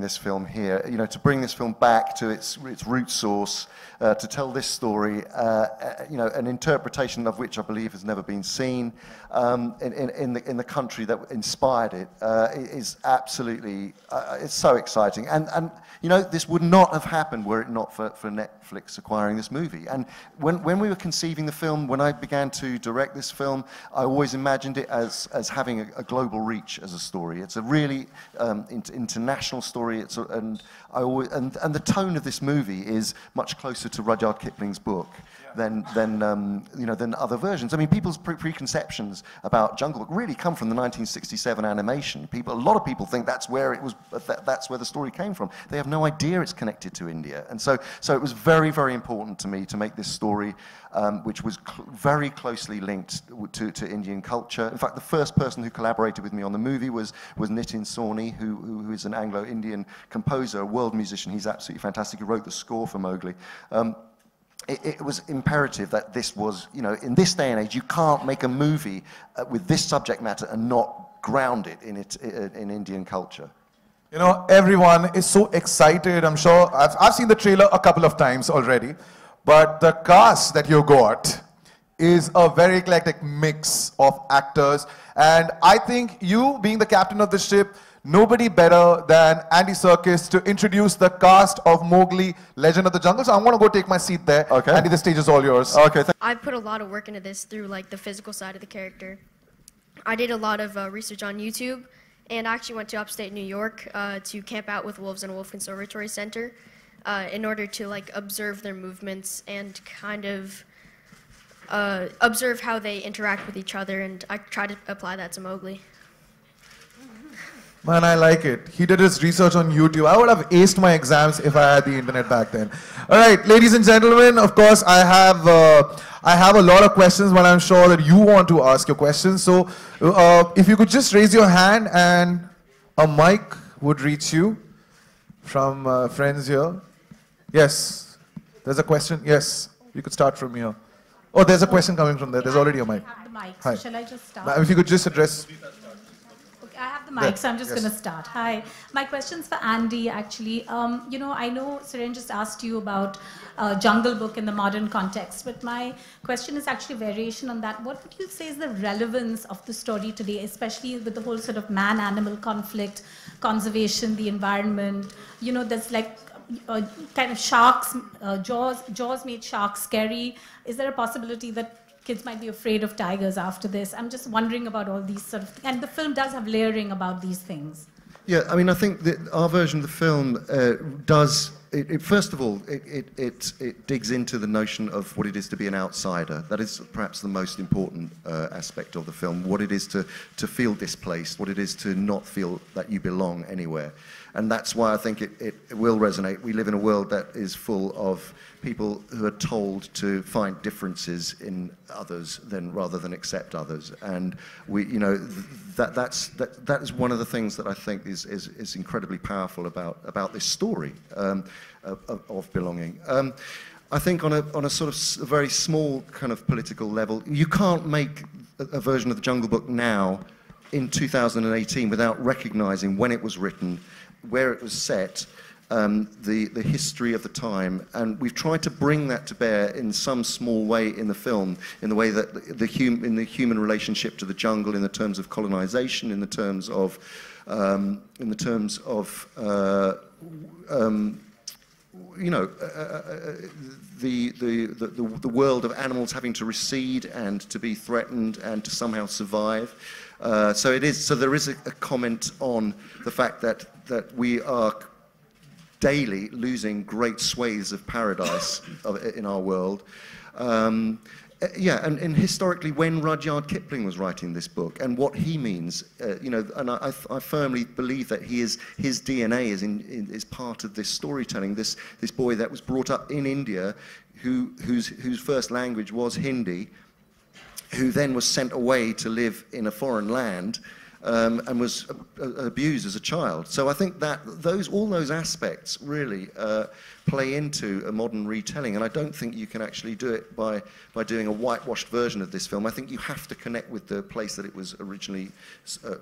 this film here. You know, to bring this film back to its root source, to tell this story, you know, an interpretation of which I believe has never been seen in the country that inspired it, is absolutely, it's so exciting. And you know, this would not have happened were it not for Netflix acquiring this movie. And when we were conceiving the film, when I began to direct this film, I always imagined it as having a global reach as a story. It's a really international story. And the tone of this movie is much closer to Rudyard Kipling's book than other versions. I mean, people's preconceptions about Jungle Book really come from the 1967 animation. A lot of people think that's where it was. That's where the story came from. They have no idea it's connected to India, and so it was very, very important to me to make this story, which was very closely linked to Indian culture. In fact, the first person who collaborated with me on the movie was Nitin Sawhney, who is an Anglo-Indian composer, a world musician. He's absolutely fantastic. He wrote the score for Mowgli. It was imperative that this was, you know, in this day and age, you can't make a movie with this subject matter and not ground it in Indian culture. You know, everyone is so excited. I'm sure I've seen the trailer a couple of times already, but the cast that you got is a very eclectic mix of actors, and I think you, being the captain of the ship, nobody better than Andy Serkis to introduce the cast of Mowgli, Legend of the Jungle. So I'm going to go take my seat there. Okay. Andy, the stage is all yours. Okay. I put a lot of work into this through like the physical side of the character. I did a lot of research on YouTube, and I actually went to upstate New York to camp out with wolves in a wolf conservatory center in order to like observe their movements and kind of observe how they interact with each other, and I tried to apply that to Mowgli. Man, I like it. He did his research on YouTube. I would have aced my exams if I had the internet back then. All right, ladies and gentlemen, of course, I have a lot of questions, but I'm sure that you want to ask your questions. So if you could just raise your hand and a mic would reach you from friends here. Yes, there's a question. Yes, you could start from here. Oh, there's a question coming from there. There's already a mic. I have the mic, Hi. so shall I just start? If you could just address... I have the mic, so I'm just going to start. Hi. My question's for Andy, actually. You know, I know Suren just asked you about Jungle Book in the modern context, but my question is actually a variation on that. What would you say is the relevance of the story today, especially with the whole sort of man-animal conflict, conservation, the environment? You know, there's like kind of sharks, Jaws made sharks scary. Is there a possibility that kids might be afraid of tigers after this? I'm just wondering about all these sort of things. And the film does have layering about these things. Yeah, I mean, I think that our version of the film does, first of all, it digs into the notion of what it is to be an outsider. That is perhaps the most important aspect of the film, what it is to feel displaced, what it is to not feel that you belong anywhere. And that's why I think it will resonate. We live in a world that is full of people who are told to find differences in others rather than accept others. And we, you know, that is one of the things that I think is incredibly powerful about this story of belonging. I think on a sort of very small kind of political level, you can't make a version of the Jungle Book now in 2018 without recognizing when it was written, where it was set, the history of the time, and we've tried to bring that to bear in some small way in the film, in the way that in the human relationship to the jungle, in the terms of colonization, in the terms of you know, the world of animals having to recede and to be threatened and to somehow survive. So there is a comment on the fact that we are daily losing great swathes of paradise in our world. Yeah, and historically, when Rudyard Kipling was writing this book, and what he means, you know, and I firmly believe that his DNA is part of this storytelling. This boy that was brought up in India, whose first language was Hindi, who then was sent away to live in a foreign land, and was abused as a child. So I think that all those aspects really play into a modern retelling, and I don't think you can actually do it by doing a whitewashed version of this film. I think you have to connect with the place that it was originally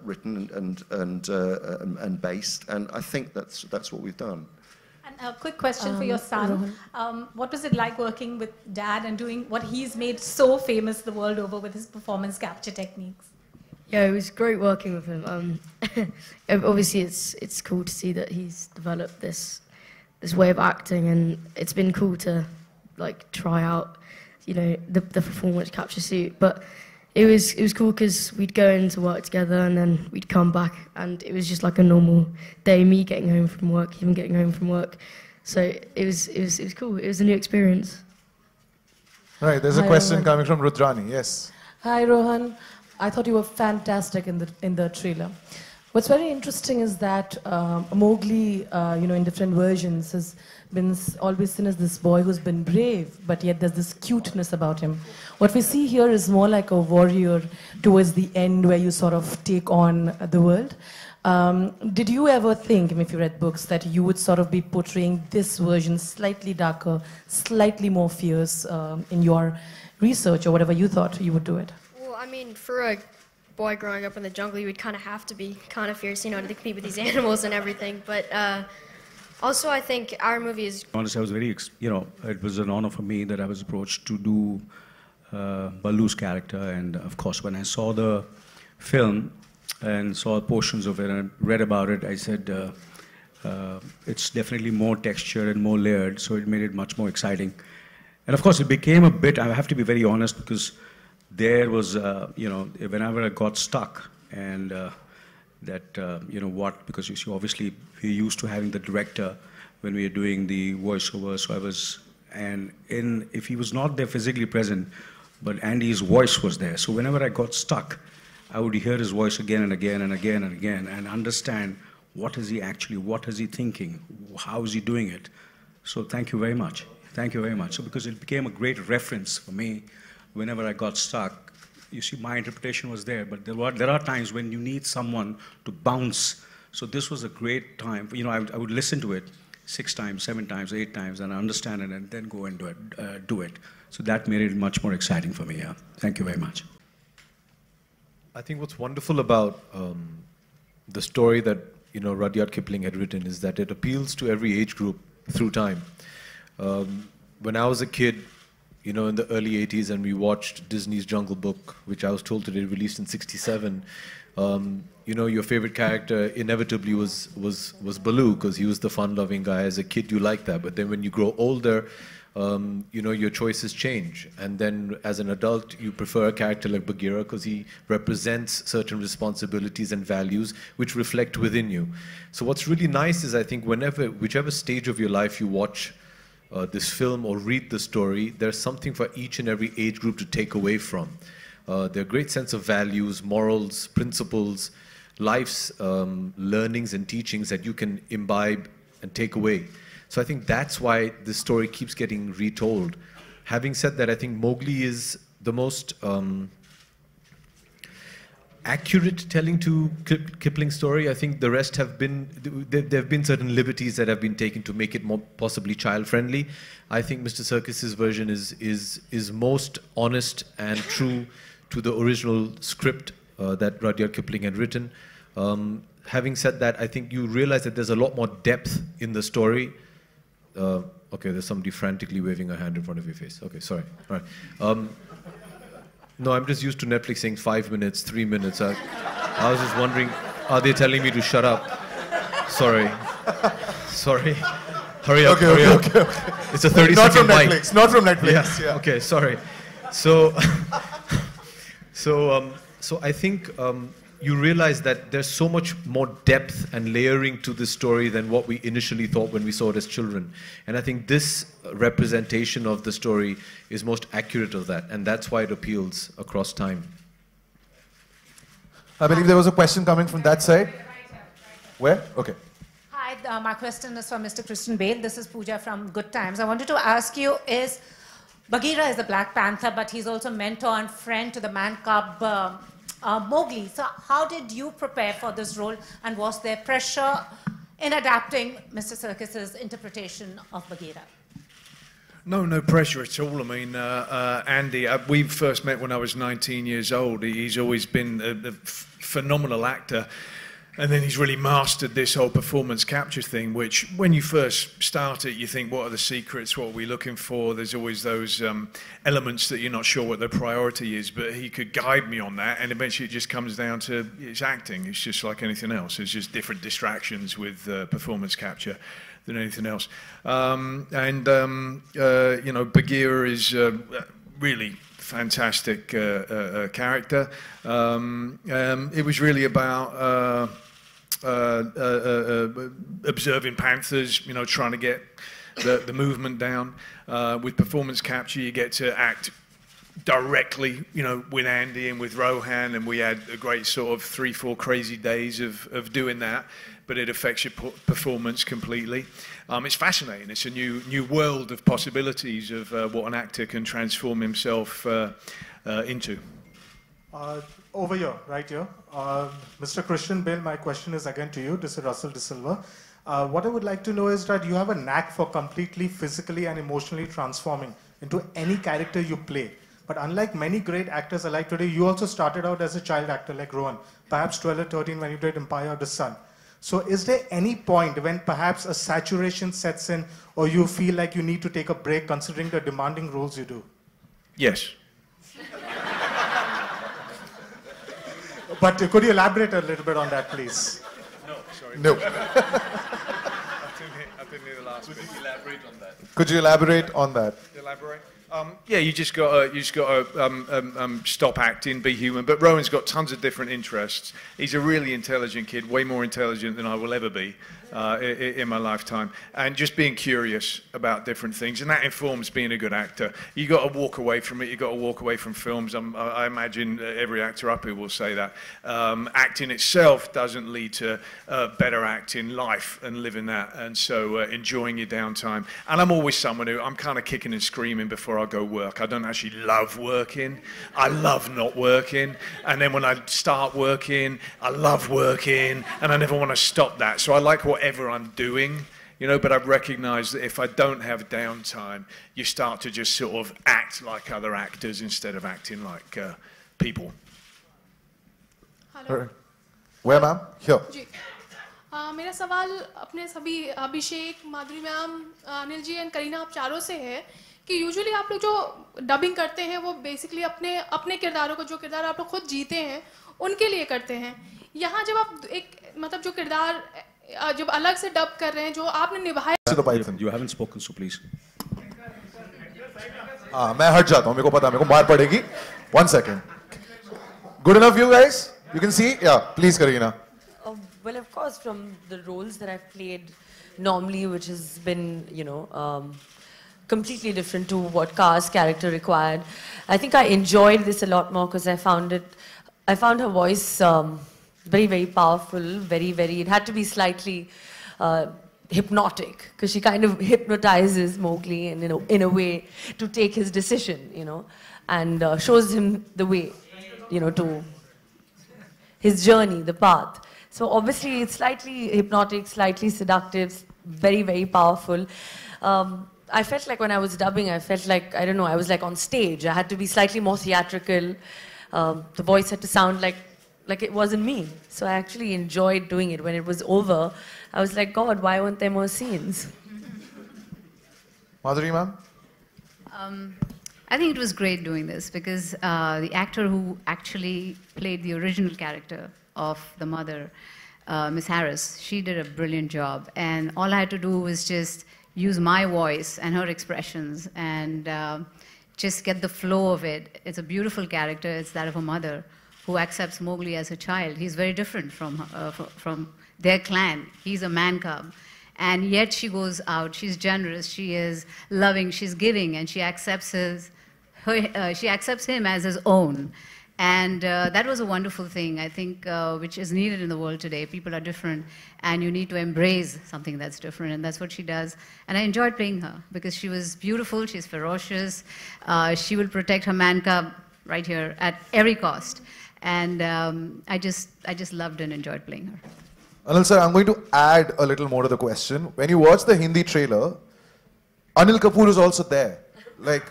written and based, and I think that's what we've done. And a quick question for your son. What was it like working with Dad and doing what he's made so famous the world over with his performance capture techniques? Yeah, it was great working with him. Obviously, it's cool to see that he's developed this way of acting, and it's been cool to like try out, you know, the performance capture suit. But it was cool because we'd go into work together, and then we'd come back, and it was just like a normal day. Me getting home from work, him getting home from work. So it was cool. It was a new experience. All right, there's a question coming from Rudrani. Yes. Hi, Rohan. I thought you were fantastic in the trailer. What's very interesting is that Mowgli, in different versions, has been always seen as this boy who's been brave, but yet there's this cuteness about him. What we see here is more like a warrior towards the end, where you sort of take on the world. Did you ever think, if you read books, that you would sort of be portraying this version slightly darker, slightly more fierce in your research, or whatever you thought you would do it? I mean, for a boy growing up in the jungle, you would kind of have to be kind of fierce, to compete with these animals and everything. But also, I think our movie is... Honestly, I was very, it was an honor for me that I was approached to do Baloo's character. And of course, when I saw the film and saw portions of it and read about it, I said, it's definitely more textured and more layered, so it made it much more exciting. And of course, it became a bit, I have to be very honest, because there was, whenever I got stuck, and because you see, obviously, we're used to having the director when we are doing the voiceover, so I was, if he was not there physically present, but Andy's voice was there, so whenever I got stuck, I would hear his voice again and again and again and again, and understand what is he thinking, how is he doing it. So thank you very much. Thank you very much. So because it became a great reference for me. Whenever I got stuck, you see, my interpretation was there, but there are times when you need someone to bounce. So this was a great time. I would listen to it 6 times, 7 times, 8 times, and understand it, and then go and do it. So that made it much more exciting for me. Yeah. Thank you very much. I think what's wonderful about the story that Rudyard Kipling had written is that it appeals to every age group through time. When I was a kid, in the early 80s, and we watched Disney's Jungle Book, which I was told today released in '67, your favorite character inevitably was Baloo, because he was the fun-loving guy. As a kid, you like that. But then when you grow older, your choices change. And then as an adult, you prefer a character like Bagheera because he represents certain responsibilities and values which reflect within you. So what's really nice is, I think, whichever stage of your life you watch this film or read the story, there's something for each and every age group to take away from. There are a great sense of values, morals, principles, life's learnings and teachings that you can imbibe and take away. So I think that's why this story keeps getting retold. Having said that, I think Mowgli is the most accurate telling to Kipling's story. I think the rest have been, there have been certain liberties that have been taken to make it more possibly child-friendly. I think Mr. Serkis's version is most honest and true to the original script that Rudyard Kipling had written. Having said that, I think you realize that there's a lot more depth in the story. Okay, there's somebody frantically waving a hand in front of your face. Okay, sorry. All right. No, I'm just used to Netflix saying 5 minutes, 3 minutes. I was just wondering, are they telling me to shut up? Sorry. Sorry. Hurry up, hurry up. Okay. It's a 30-second bite. Netflix, not from Netflix. Yeah. Okay, sorry. So I think you realize that there's so much more depth and layering to this story than what we initially thought when we saw it as children. And I think this representation of the story is most accurate of that, and that's why it appeals across time. I believe there was a question coming from that side. Where? Okay. Hi, my question is from Mr. Christian Bale. This is Pooja from Good Times. I wanted to ask you, Bagheera is the Black Panther, but he's also mentor and friend to the man cub Mowgli. So how did you prepare for this role, and was there pressure in adapting Mr. Serkis's interpretation of Bagheera? No pressure at all. I mean, Andy, we first met when I was 19 years old. He's always been a phenomenal actor. And then he's really mastered this whole performance capture thing, which when you first start it, you think, what are the secrets? What are we looking for? There's always those elements that you're not sure what the priority is, but he could guide me on that. And eventually it just comes down to it's acting. It's just like anything else. It's just different distractions with performance capture than anything else. You know, Bagheera is really fantastic character. It was really about observing panthers, you know, trying to get the movement down. With performance capture, you get to act directly, you know, with Andy and with Rohan, and we had a great sort of 3-4 crazy days of doing that, but it affects your performance completely. It's fascinating. It's a new world of possibilities of what an actor can transform himself into. Over here, right here. Mr. Christian Bale, my question is again to you. This is Russell De Silva. What I would like to know is that you have a knack for completely physically and emotionally transforming into any character you play. But unlike many great actors alike today, you also started out as a child actor like Rohan, perhaps 12 or 13 when you did Empire of the Sun. So is there any point when perhaps a saturation sets in, or you feel like you need to take a break considering the demanding roles you do? Yes. But could you elaborate a little bit on that, please? No, sorry. No. I didn't hear the last bit. Could you elaborate on that? Could you elaborate on that? Elaborate? Yeah, you just got to stop acting, be human. But Rowan's got tons of different interests. He's a really intelligent kid, way more intelligent than I will ever be in my lifetime. And just being curious about different things, and that informs being a good actor. You got to walk away from it. You got to walk away from films. I imagine every actor up here will say that. Acting itself doesn't lead to better acting, life and living that. And so enjoying your downtime. And I'm always someone who I'm kind of kicking and screaming before I go work. I don't actually love working. I love not working. And then when I start working, I love working, and I never want to stop that. So I like whatever I'm doing, you know, but I've recognized that if I don't have downtime, you start to just sort of act like other actors instead of acting like people. Hello. Where, ma'am? Here. मेरा सवाल अपने सभी Abhishek, Madhuri ma'am, Anil ji and Kareena, आप चारों से है कि usually आप लोग जो डबिंग करते हैं वो बेसिकली अपने किरदारों को, जो किरदार आप लोग खुद जीते हैं उनके लिए करते हैं. यहाँ जब आप एक मतलब जो किरदार जब अलग से डब कर रहे हैं, जो आपने निभाया. You haven't spoken, so please. मैं हट जाता हूँ, मेरे को पता है, मेरे को मार पड़ेगी. 1 second. Good enough, you guys? You can see? Yeah, please, Kareena. Well, of course, from the roles that I've played normally, which has been, you know, completely different to what Ka's character required. I think I enjoyed this a lot more because I found her voice very, very powerful, very, very, it had to be slightly hypnotic because she kind of hypnotizes Mowgli and, in a way to take his decision, you know, and shows him the way, you know, to his journey, the path. So obviously it's slightly hypnotic, slightly seductive, very, very powerful. I felt like when I was dubbing, I felt like, I don't know, I was like on stage. I had to be slightly more theatrical. The voice had to sound like it wasn't me. So I actually enjoyed doing it. When it was over, I was like, God, why weren't there more scenes? Madhuri, ma'am? I think it was great doing this because the actor who actually played the original character of the mother, Miss Harris, she did a brilliant job. And all I had to do was just use my voice and her expressions and just get the flow of it. It's a beautiful character. It's that of a mother who accepts Mowgli as a child. He's very different from their clan. He's a man cub. And yet she goes out, she's generous, she is loving, she's giving, and she accepts him as his own. And that was a wonderful thing, I think, which is needed in the world today. People are different, and you need to embrace something that's different, and that's what she does. And I enjoyed playing her, because she was beautiful, she's ferocious, she will protect her man cub right here at every cost. And I just loved and enjoyed playing her. Anil sir, I'm going to add a little more to the question. When you watch the Hindi trailer, Anil Kapoor is also there. Like,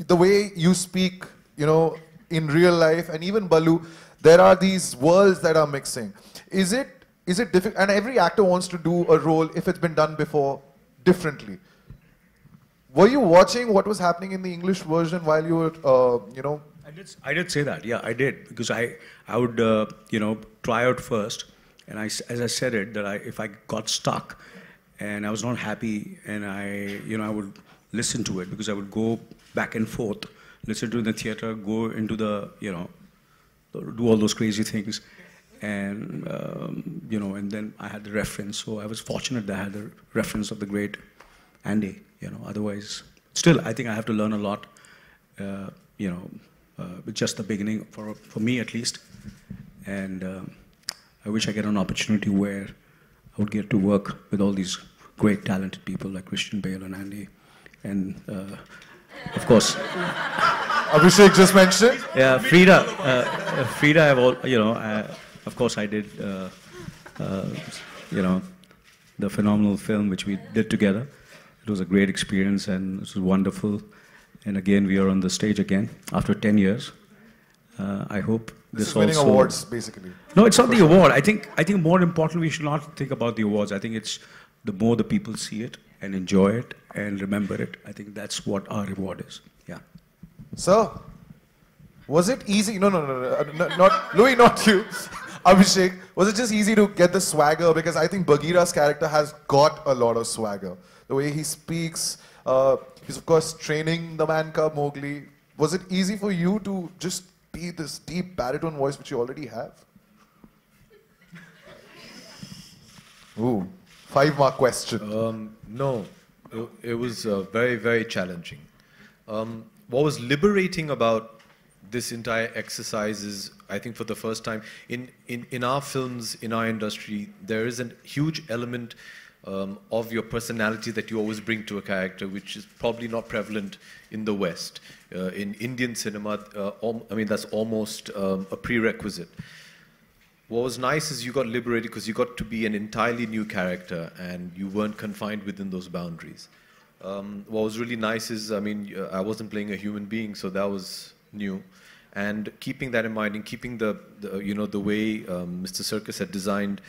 the way you speak, you know, in real life, and even Balu, there are these worlds that are mixing. Is it difficult? And every actor wants to do a role, if it's been done before, differently. Were you watching what was happening in the English version while you were, you know? I did say that, yeah, I did. Because I would, you know, try out first. And as I said it, that if I got stuck and I was not happy, and I would listen to it, because I would go back and forth, listen to it in the theater, go into the, you know, do all those crazy things. And, you know, and then I had the reference. So I was fortunate that I had the reference of the great Andy, you know. Otherwise, still, I think I have to learn a lot, you know, with just the beginning, for me at least. And I wish I get an opportunity where I would get to work with all these great talented people like Christian Bale and Andy. And, of course, Abhishek just mentioned. Yeah, Frida. Frida, you know, of course I did, you know, the phenomenal film which we did together. It was a great experience and it was wonderful. And again, we are on the stage again after 10 years. I hope this is winning awards, basically. No, it's not the award. I think more importantly, we should not think about the awards. I think it's the more the people see it and enjoy it and remember it. I think that's what our reward is. Yeah. So, was it easy? No, not Louis, not you. Abhishek, was it just easy to get the swagger? Because I think Bagheera's character has got a lot of swagger. The way he speaks, he's of course training the man cub Mowgli. Was it easy for you to just be this deep baritone voice which you already have? Ooh, 5-mark question. No, it was very, very challenging. What was liberating about this entire exercise is, I think for the first time, in our films, in our industry, there is a huge element of your personality that you always bring to a character, which is probably not prevalent in the West. In Indian cinema, I mean, that's almost a prerequisite. What was nice is you got liberated because you got to be an entirely new character and you weren't confined within those boundaries. What was really nice is, I mean, I wasn't playing a human being, so that was new. And keeping that in mind and keeping the you know, the way Mr. Serkis had designed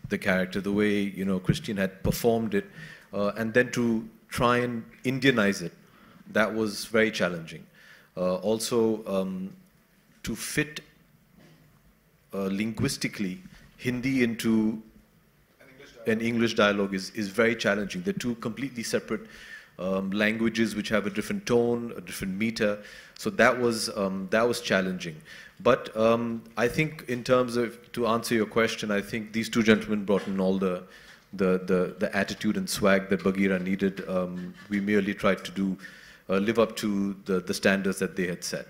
the character, the way, you know, Christian had performed it, and then to try and Indianize it, that was very challenging. Also, to fit linguistically Hindi into an English dialogue is very challenging. They're two completely separate languages which have a different tone, a different meter. So that was challenging. But I think in terms of, to answer your question, I think these two gentlemen brought in all the attitude and swag that Bagheera needed. We merely tried to live up to the standards that they had set.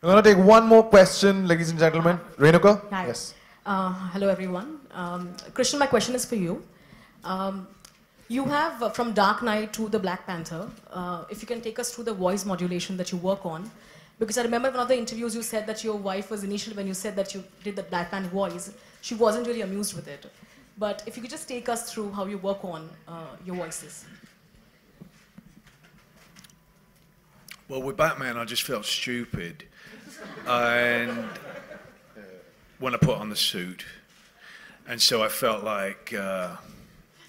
I'm going to take one more question, ladies and gentlemen. Renuka? Hi. Yes. Hello, everyone. Christian, my question is for you. You have, from Dark Knight to the Black Panther, if you can take us through the voice modulation that you work on. Because I remember one of the interviews you said that your wife was initially, when you said that you did the Black Panther voice, she wasn't really amused with it. But if you could just take us through how you work on your voices. Well, with Batman, I just felt stupid. And when I put on the suit, and so I felt like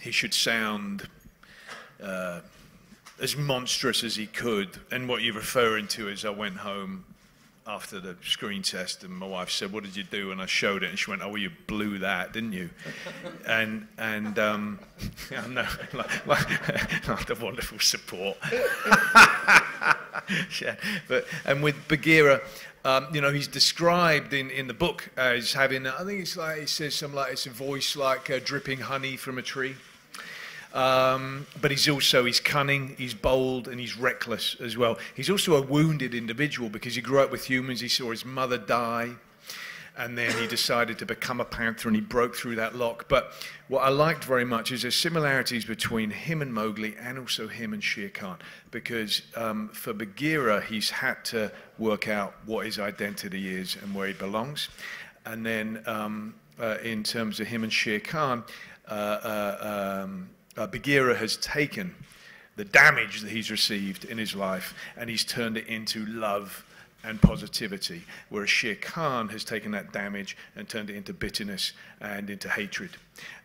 he should sound as monstrous as he could. And what you're referring to is I went home after the screen test and my wife said, "What did you do?" And I showed it and she went, "Oh, well, you blew that, didn't you?" and yeah, no, like the wonderful support. Yeah, and with Bagheera, you know, he's described in the book as having, I think it's like, it says something like, it's a voice like dripping honey from a tree. But he's cunning, he's bold, and he's reckless as well. He's also a wounded individual because he grew up with humans. He saw his mother die, and then he decided to become a panther and he broke through that lock. But what I liked very much is there's similarities between him and Mowgli and also him and Shere Khan, because for Bagheera he's had to work out what his identity is and where he belongs. And then in terms of him and Shere Khan, Bagheera has taken the damage that he's received in his life and he's turned it into love and positivity, whereas Shere Khan has taken that damage and turned it into bitterness and into hatred.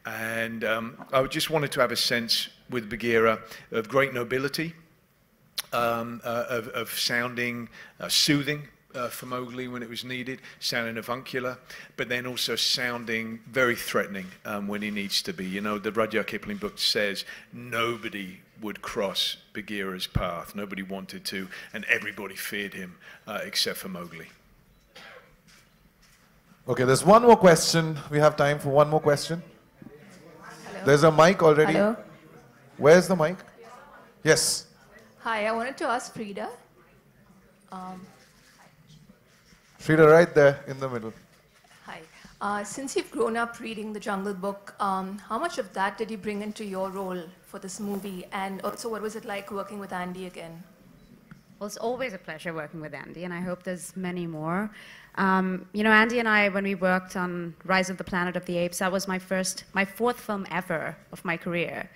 And I just wanted to have a sense with Bagheera of great nobility, of sounding soothing for Mowgli when it was needed, sounding avuncular, but then also sounding very threatening when he needs to be. You know, the Rudyard Kipling book says nobody would cross Bagheera's path. Nobody wanted to, and everybody feared him except for Mowgli. Okay, there's one more question. We have time for one more question. Hello. There's a mic already. Hello. Where's the mic? Yes. Hi, I wanted to ask Frida. Frida, right there in the middle. Hi. Since you've grown up reading the Jungle Book, how much of that did you bring into your role for this movie? And also, what was it like working with Andy again? Well, it's always a pleasure working with Andy, and I hope there's many more. You know, Andy and I, when we worked on Rise of the Planet of the Apes, that was my fourth film ever of my career.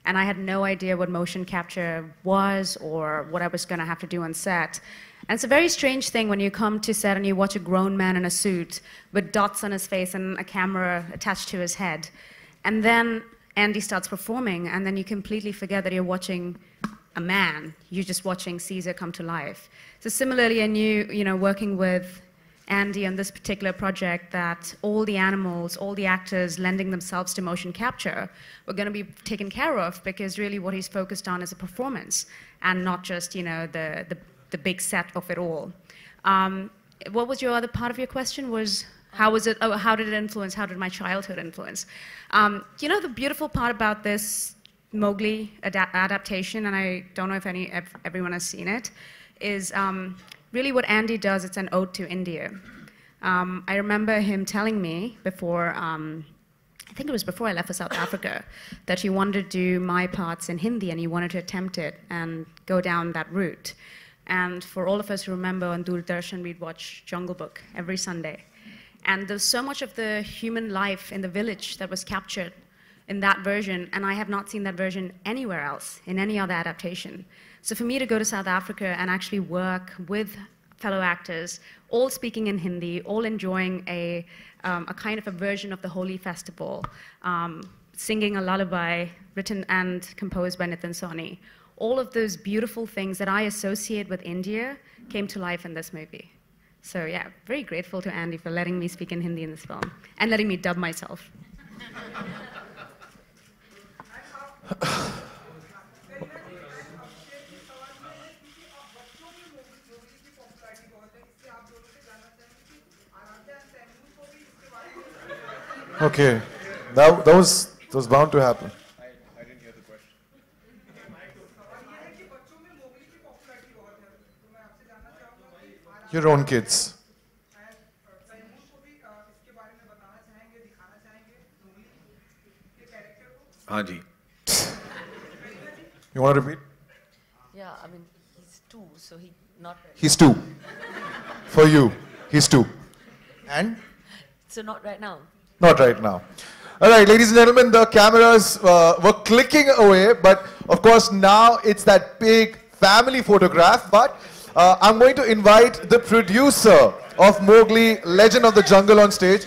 And I had no idea what motion capture was or what I was going to have to do on set. And it's a very strange thing when you come to set and you watch a grown man in a suit with dots on his face and a camera attached to his head. And then Andy starts performing, and then you completely forget that you're watching a man. You're just watching Caesar come to life. So similarly, I knew, you know, working with Andy on this particular project, that all the animals, all the actors lending themselves to motion capture were going to be taken care of, because really what he's focused on is a performance and not just, you know, the big set of it all. What was your other part of your question? Was how was it? Oh, how did it influence? How did my childhood influence? You know, the beautiful part about this Mowgli adaptation, and I don't know if everyone has seen it, is really what Andy does. It's an ode to India. I remember him telling me before, I think it was before I left for South Africa, that he wanted to do my parts in Hindi and he wanted to attempt it and go down that route. And for all of us who remember on Doordarshan, we'd watch Jungle Book every Sunday. And there's so much of the human life in the village that was captured in that version, and I have not seen that version anywhere else, in any other adaptation. So for me to go to South Africa and actually work with fellow actors, all speaking in Hindi, all enjoying a kind of a version of the Holi festival, singing a lullaby written and composed by Nitin Sawhney, all of those beautiful things that I associate with India came to life in this movie. So yeah, very grateful to Andy for letting me speak in Hindi in this film and letting me dub myself. Okay, that was bound to happen. I didn't hear the question. Your own kids. Haji. You want to repeat? Yeah, I mean, he's 2, so he not... He's 2. For you, he's 2. And? So not right now. Not right now. All right, ladies and gentlemen, the cameras were clicking away, but of course now it's that big family photograph. But I'm going to invite the producer of Mowgli, Legend of the Jungle on stage.